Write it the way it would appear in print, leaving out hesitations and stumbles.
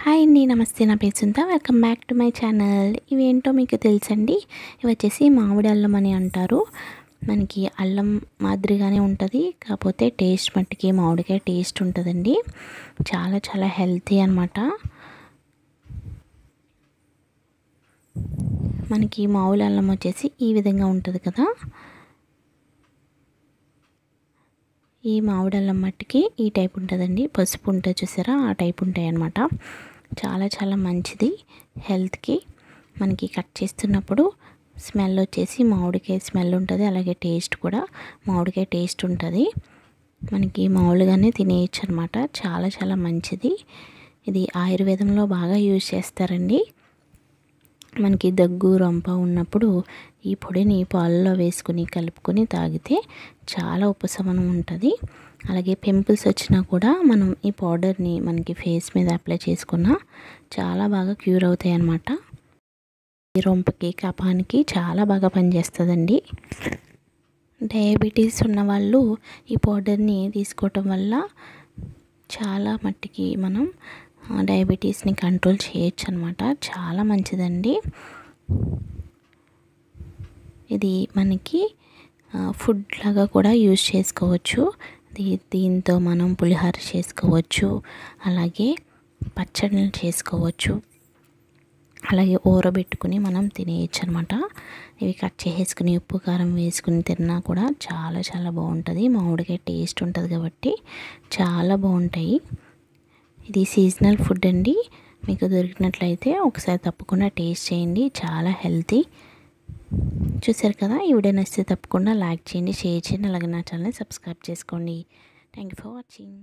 Hi అండి, నమస్తే. నా పేరు Suntha. Welcome back to my channel. ఇవేంటో మీకు తెలుసండి? ఇవి వచ్చేసి మామిడి అల్లం అని అంటారు. మనకి అల్లం మాదిరిగానే ఉంటుంది, కాకపోతే టేస్ట్ మట్టికి మామిడికాయ టేస్ట్ ఉంటుందండి. చాలా చాలా హెల్తీ అనమాట. మనకి మామూలు అల్లం వచ్చేసి ఈ విధంగా ఉంటుంది కదా. ఈ మామిడి అల్లం మట్టికి ఈ టైప్ ఉంటుందండి. పసుపు ఉంటుంది చూసారా, ఆ టైప్ ఉంటాయి అన్నమాట. చాలా చాలా మంచిది హెల్త్కి. మనకి కట్ చేస్తున్నప్పుడు స్మెల్ వచ్చేసి మామిడికాయ స్మెల్ ఉంటుంది, అలాగే టేస్ట్ కూడా మామిడికాయ టేస్ట్ ఉంటుంది. మనకి మామూలుగానే తినేయచ్చు అనమాట. చాలా చాలా మంచిది. ఇది ఆయుర్వేదంలో బాగా యూజ్ చేస్తారండి. మనకి దగ్గు రొంప ఉన్నప్పుడు ఈ పొడిని పాలలో వేసుకుని కలుపుకొని తాగితే చాలా ఉపశమనం ఉంటుంది. అలాగే పింపుల్స్ వచ్చినా కూడా మనం ఈ పౌడర్ని మనకి ఫేస్ మీద అప్లై చేసుకున్నా చాలా బాగా క్యూర్ అవుతాయి అన్నమాట. ఈ రొంపకి కఫానికి చాలా బాగా పనిచేస్తుందండి. డయాబెటీస్ ఉన్నవాళ్ళు ఈ పౌడర్ని తీసుకోవటం వల్ల చాలా మట్టికి మనం డయాబెటీస్ని కంట్రోల్ చేయొచ్చు అనమాట. చాలా మంచిదండి. ఇది మనకి ఫుడ్ లాగా కూడా యూజ్ చేసుకోవచ్చు. దీంతో మనం పులిహోర చేసుకోవచ్చు, అలాగే పచ్చడిని చేసుకోవచ్చు, అలాగే ఊరబెట్టుకుని మనం తినేయచ్చు అనమాట. ఇవి కట్ చేసుకుని ఉప్పు కారం వేసుకుని తిన్నా కూడా చాలా చాలా బాగుంటుంది. మామిడికాయ టేస్ట్ ఉంటుంది కాబట్టి చాలా బాగుంటాయి. ఇది సీజనల్ ఫుడ్ అండి. మీకు దొరికినట్లయితే ఒకసారి తప్పకుండా టేస్ట్ చేయండి. చాలా హెల్తీ. చూసారు కదా, ఈ వీడియో నచ్చితే తప్పకుండా లైక్ చేయండి, షేర్ చేయండి, అలాగే నా ఛానల్ని సబ్స్క్రైబ్ చేసుకోండి. Thank you for watching.